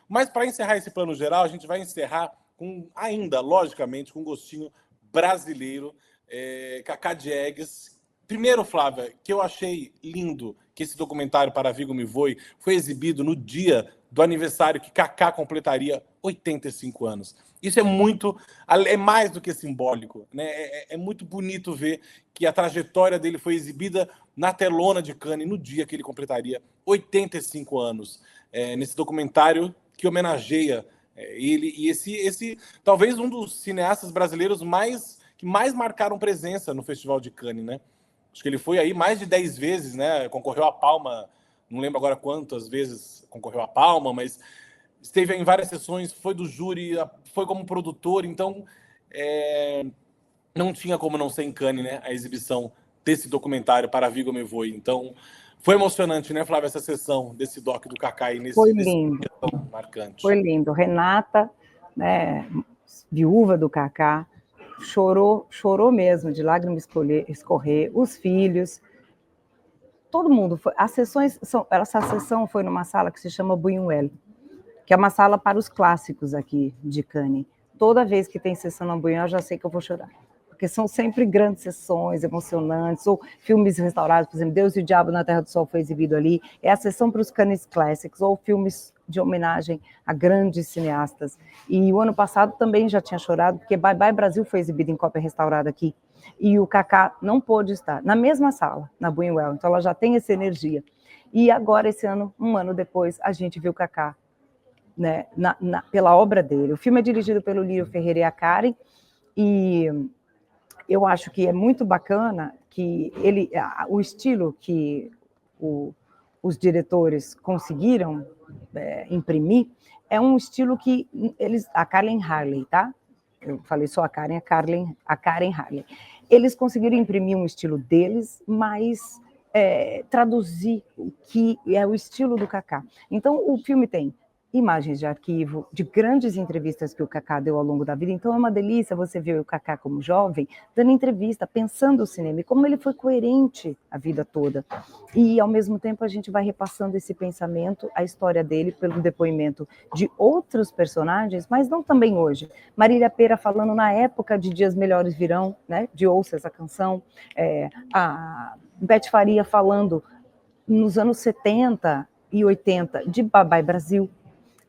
Mas para encerrar esse plano geral, a gente vai encerrar com, ainda, logicamente, com um gostinho brasileiro, Cacá Diegues. Primeiro, Flávia, que eu achei lindo que esse documentário Para Vigo Me Voe foi exibido no dia do aniversário que Cacá completaria 85 anos. Isso é mais do que simbólico, né? É muito bonito ver que a trajetória dele foi exibida na telona de Cannes no dia que ele completaria 85 anos. Nesse documentário que homenageia ele e esse talvez um dos cineastas brasileiros que mais marcaram presença no Festival de Cannes, né? Acho que ele foi aí mais de 10 vezes, né? Concorreu à Palma, não lembro agora quantas vezes concorreu à Palma, mas esteve em várias sessões, foi do júri, foi como produtor, então não tinha como não ser em Cannes, né? A exibição desse documentário Para Vigo Me Voe. Então, foi emocionante, né, Flávia, essa sessão desse doc do Cacá aí Foi lindo. dia tão marcante. Foi lindo. Renata, né, viúva do Cacá, chorou mesmo, de lágrimas escorrer, os filhos, todo mundo. Essa sessão foi numa sala que se chama Buñuel, que é uma sala para os clássicos aqui de Cannes. Toda vez que tem sessão na Buñuel, eu já sei que eu vou chorar, porque são sempre grandes sessões, emocionantes, ou filmes restaurados, por exemplo, Deus e o Diabo na Terra do Sol foi exibido ali, é a sessão para os Cannes Classics, ou filmes de homenagem a grandes cineastas. E o ano passado também já tinha chorado, porque Bye Bye Brasil foi exibido em cópia restaurada aqui, e o Cacá não pôde estar na mesma sala, na Buñuel, então ela já tem essa energia. E agora, esse ano, um ano depois, a gente viu o Cacá, né, pela obra dele. O filme é dirigido pelo Lírio Ferreira e a Karen, e eu acho que é muito bacana que o estilo que os diretores conseguiram imprimir é um estilo que a Karen Harley, tá? Eu falei só a Karen Harley. Eles conseguiram imprimir um estilo deles, mas traduzir o que é o estilo do Cacá. Então, o filme tem imagens de arquivo, de grandes entrevistas que o Cacá deu ao longo da vida. Então é uma delícia você ver o Cacá como jovem, dando entrevista, pensando o cinema, e como ele foi coerente a vida toda. E, ao mesmo tempo, a gente vai repassando esse pensamento, a história dele, pelo depoimento de outros personagens, mas não também hoje. Marília Pêra falando na época de Dias Melhores Virão, né, de Ouça Essa Canção, a Beth Faria falando nos anos 70 e 80 de Bye Bye Brasil,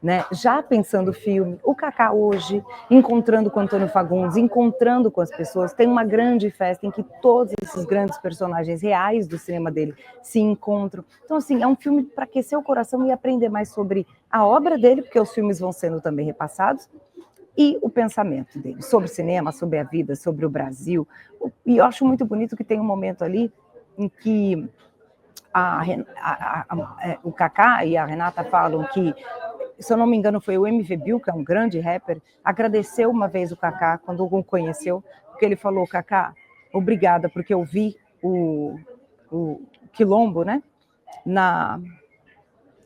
né? Já pensando o filme, o Cacá hoje, encontrando com Antônio Fagundes, encontrando com as pessoas, tem uma grande festa em que todos esses grandes personagens reais do cinema dele se encontram. Então, assim, é um filme para aquecer o coração e aprender mais sobre a obra dele, porque os filmes vão sendo também repassados, e o pensamento dele sobre cinema, sobre a vida, sobre o Brasil. E eu acho muito bonito que tem um momento ali em que o Cacá e a Renata falam que, se eu não me engano, foi o MV Bill, que é um grande rapper, agradeceu uma vez o Cacá quando o conheceu, porque ele falou: Cacá, obrigada, porque eu vi o Quilombo, né, na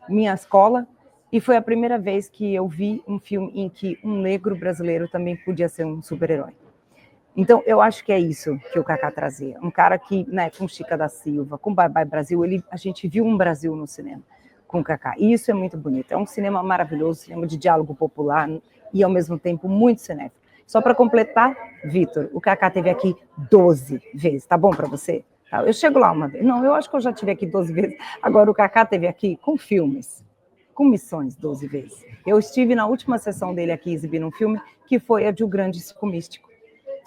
minha escola, e foi a primeira vez que eu vi um filme em que um negro brasileiro também podia ser um super-herói. Então, eu acho que é isso que o Cacá trazia. Um cara que, né, com Chica da Silva, com Bye Bye Brasil, a gente viu um Brasil no cinema com o Cacá. E isso é muito bonito. É um cinema maravilhoso, cinema de diálogo popular e, ao mesmo tempo, muito cinéfilo. Só para completar, Vitor, o Cacá esteve aqui 12 vezes. Tá bom para você? Eu chego lá uma vez. Não, eu acho que eu já estive aqui 12 vezes. Agora, o Cacá esteve aqui com filmes, com missões 12 vezes. Eu estive na última sessão dele aqui exibindo um filme, que foi a de O Grande Circo Místico.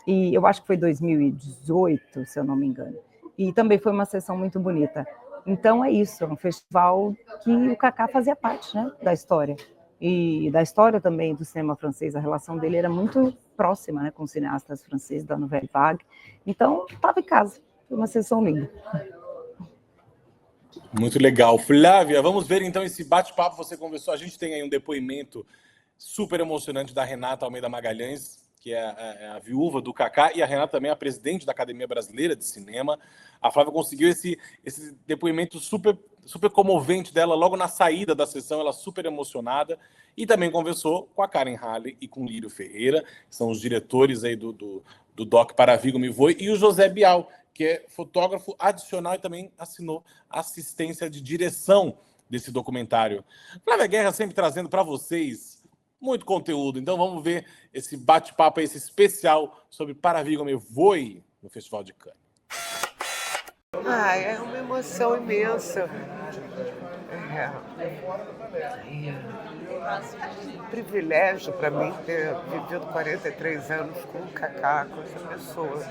E eu acho que foi 2018, se eu não me engano. E também foi uma sessão muito bonita. Então é isso, é um festival que o Cacá fazia parte, né, da história. E da história também do cinema francês, a relação dele era muito próxima, né, com os cineastas franceses da Nouvelle Vague. Então, estava em casa, foi uma sessão linda. Muito legal. Flávia, vamos ver então esse bate-papo que você conversou. A gente tem aí um depoimento super emocionante da Renata Almeida Magalhães, que é a viúva do Cacá, e a Renata também é a presidente da Academia Brasileira de Cinema. A Flávia conseguiu esse depoimento super, super comovente dela logo na saída da sessão, ela super emocionada, e também conversou com a Karen Harley e com o Lírio Ferreira, que são os diretores aí do doc Para Vigo Me Voe, e o José Bial, que é fotógrafo adicional e também assinou assistência de direção desse documentário. Flávia Guerra sempre trazendo para vocês muito conteúdo. Então vamos ver esse bate-papo, esse especial sobre Para Vigo Me Voe no Festival de Cannes. É uma emoção imensa. Privilégio para mim ter vivido 43 anos com o Kaká, com essa pessoa.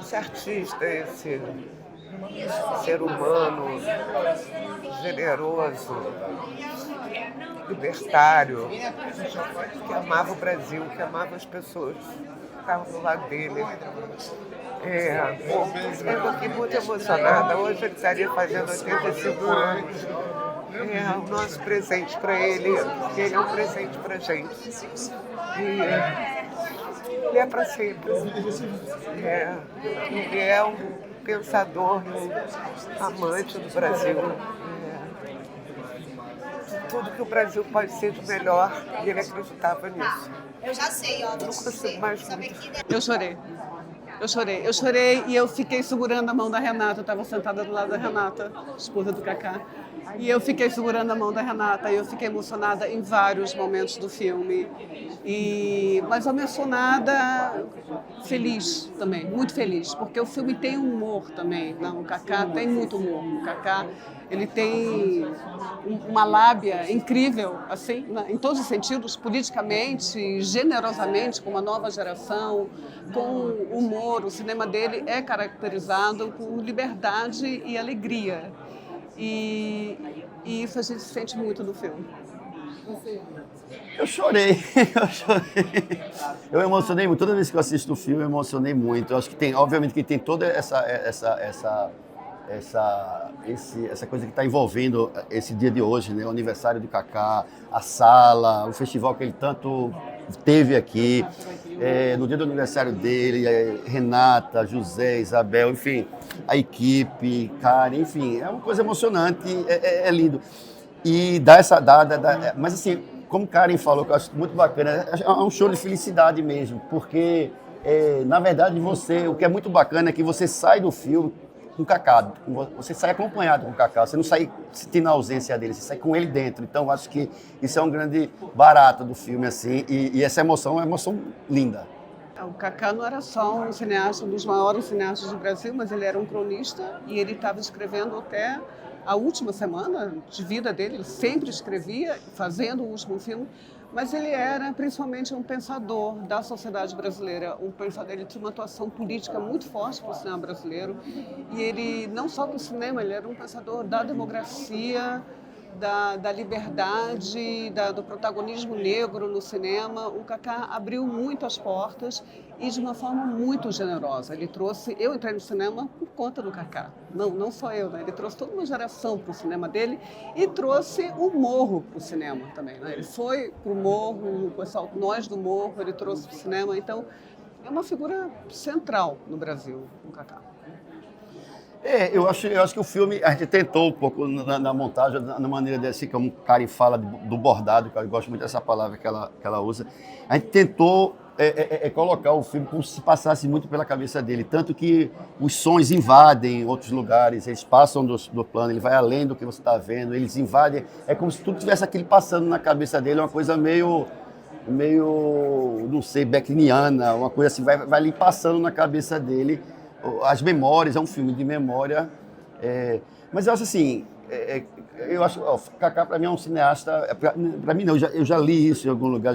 Esse artista, esse ser humano generoso, libertário, que amava o Brasil, que amava as pessoas que estavam do lado dele. Eu fiquei muito emocionada. Hoje ele estaria fazendo 85 anos. O nosso presente para ele, porque ele é um presente para a gente. Ele é para sempre. Ele é um pensador, um amante do Brasil. Tudo que o Brasil pode ser de melhor, e ele acreditava nisso. Eu já sei, ó. Eu não consigo mais muito. Eu chorei e eu fiquei segurando a mão da Renata. Eu estava sentada do lado da Renata, esposa do Kaká. E eu fiquei segurando a mão da Renata e eu fiquei emocionada em vários momentos do filme. Mas emocionada, feliz também, muito feliz, porque o filme tem humor também. Não, o Kaká tem muito humor. O Kaká, ele tem uma lábia incrível, assim, em todos os sentidos, politicamente, generosamente, com uma nova geração, com humor. O cinema dele é caracterizado por liberdade e alegria. E isso a gente sente muito no filme. Eu chorei. Eu emocionei muito. Toda vez que eu assisto o filme, eu emocionei muito. Eu acho que tem, obviamente, que tem toda essa coisa que está envolvendo esse dia de hoje, né? O aniversário do Kaká, a sala, o festival que ele tanto teve aqui, no dia do aniversário dele, Renata, José, Isabel, enfim, a equipe, Karen, enfim, é uma coisa emocionante, é lindo. E mas assim, como Karen falou, que eu acho muito bacana, é um show de felicidade mesmo, porque, na verdade, o que é muito bacana é que você sai do filme com o Kaká, você sai acompanhado com o Kaká, você não sai sentindo a ausência dele, você sai com ele dentro. Então, acho que isso é um grande barato do filme, assim, e essa emoção é uma emoção linda. O Kaká não era só um cineasta, um dos maiores cineastas do Brasil, mas ele era um cronista e ele estava escrevendo até a última semana de vida dele. Ele sempre escrevia, fazendo o último filme, mas ele era principalmente um pensador da sociedade brasileira, ele tinha uma atuação política muito forte para o cinema brasileiro, e ele, não só para o cinema, ele era um pensador da democracia, da liberdade, do protagonismo negro no cinema. O Kaká abriu muito as portas e de uma forma muito generosa. Eu entrei no cinema por conta do Kaká, não só eu, né? Ele trouxe toda uma geração para o cinema dele e trouxe o morro para o cinema também, né? Ele foi para o morro, o pessoal, nós do morro, ele trouxe para o cinema, então é uma figura central no Brasil, o Kaká. Eu acho que o filme, a gente tentou um pouco na montagem, na maneira desse, como o Karen fala do bordado, que eu gosto muito dessa palavra que ela usa, a gente tentou colocar o filme como se passasse muito pela cabeça dele, tanto que os sons invadem outros lugares, eles passam do plano, ele vai além do que você está vendo, eles invadem, é como se tudo tivesse aquele passando na cabeça dele, uma coisa meio, não sei, beckniana, uma coisa assim, vai ali passando na cabeça dele, as memórias, é um filme de memória, mas eu acho assim, o Kaká para mim é um cineasta, para mim não, eu já li isso em algum lugar,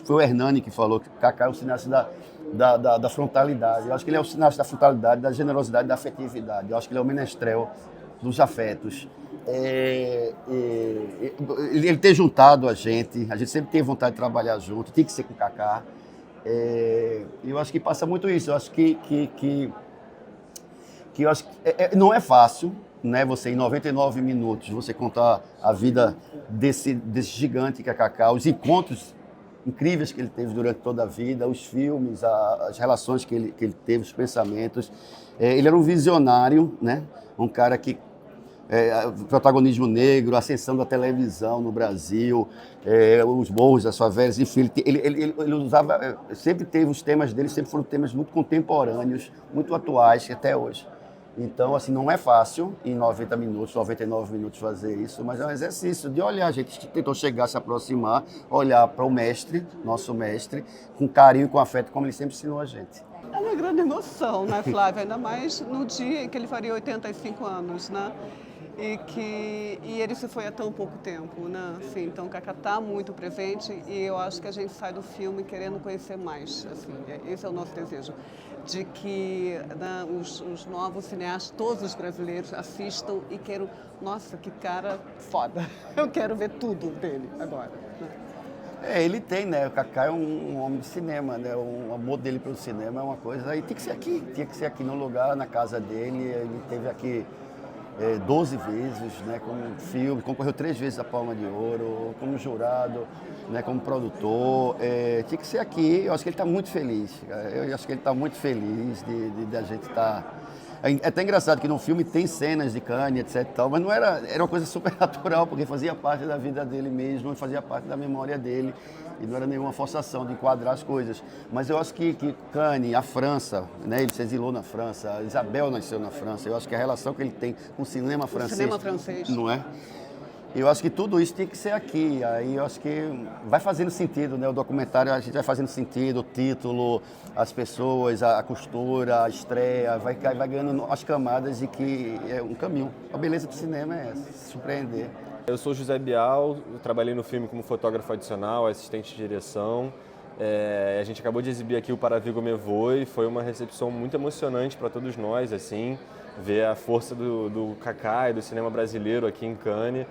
foi o Hernani que falou que o Kaká é um cineasta da frontalidade, eu acho que ele é o cineasta da frontalidade, da generosidade, da afetividade, eu acho que ele é o menestrel dos afetos. Ele ter juntado a gente sempre teve vontade de trabalhar junto, tem que ser com o Kaká, eu acho que passa muito isso, eu acho que eu acho que não é fácil, né, você em 99 minutos, você contar a vida desse gigante que é Kaká, os encontros incríveis que ele teve durante toda a vida, os filmes, as relações que ele teve, os pensamentos. Ele era um visionário, né, um cara que protagonismo negro, a ascensão da televisão no Brasil, os morros, as favelas, enfim, ele usava, sempre teve os temas dele, sempre foram temas muito contemporâneos, muito atuais, até hoje. Então, assim, não é fácil em 90 minutos, 99 minutos fazer isso, mas é um exercício de olhar. A gente tentou chegar, se aproximar, olhar para o mestre, nosso mestre, com carinho e com afeto, como ele sempre ensinou a gente. É uma grande emoção, né, Flávia? Ainda mais no dia em que ele faria 85 anos, né? E ele se foi há tão pouco tempo, né? Assim, então o Kaká está muito presente e eu acho que a gente sai do filme querendo conhecer mais. Assim, esse é o nosso desejo, de que, né, os novos cineastas, todos os brasileiros, assistam e queiram, nossa, que cara foda, eu quero ver tudo dele agora. Né? Ele tem, né? O Kaká é um homem de cinema, né? O amor dele pelo cinema é uma coisa. E tem que ser aqui no lugar, na casa dele. Ele teve aqui 12 vezes, né, como filme, concorreu 3 vezes a Palma de Ouro, como jurado, né, como produtor. Tinha que ser aqui. Eu acho que ele está muito feliz. Eu acho que ele está muito feliz de a gente estar. É até engraçado que no filme tem cenas de Cannes, etc. Tal, mas não era uma coisa super natural, porque fazia parte da vida dele mesmo, fazia parte da memória dele, e não era nenhuma forçação de enquadrar as coisas. Mas eu acho que Cannes, a França, né, ele se exilou na França, a Isabel nasceu na França, eu acho que a relação que ele tem com o cinema francês, não é? Eu acho que tudo isso tem que ser aqui, aí eu acho que vai fazendo sentido, né? O documentário, a gente vai fazendo sentido, o título, as pessoas, a costura, a estreia, vai ganhando as camadas de que é um caminho. A beleza do cinema é essa, se surpreender. Eu sou José Bial, trabalhei no filme como fotógrafo adicional, assistente de direção. A gente acabou de exibir aqui o Para Vigo Me Voe, foi uma recepção muito emocionante para todos nós, assim, ver a força do Kaká e do cinema brasileiro aqui em Cannes.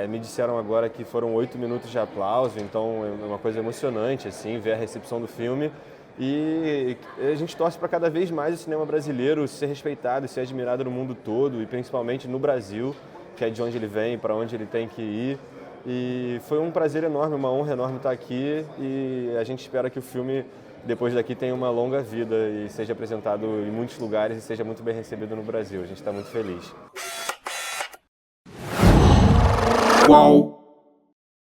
Me disseram agora que foram 8 minutos de aplauso, então é uma coisa emocionante, assim, ver a recepção do filme. E a gente torce para cada vez mais o cinema brasileiro ser respeitado e ser admirado no mundo todo, e principalmente no Brasil, que é de onde ele vem, para onde ele tem que ir. E foi um prazer enorme, uma honra enorme estar aqui, e a gente espera que o filme, depois daqui, tenha uma longa vida e seja apresentado em muitos lugares e seja muito bem recebido no Brasil. A gente está muito feliz. Qual?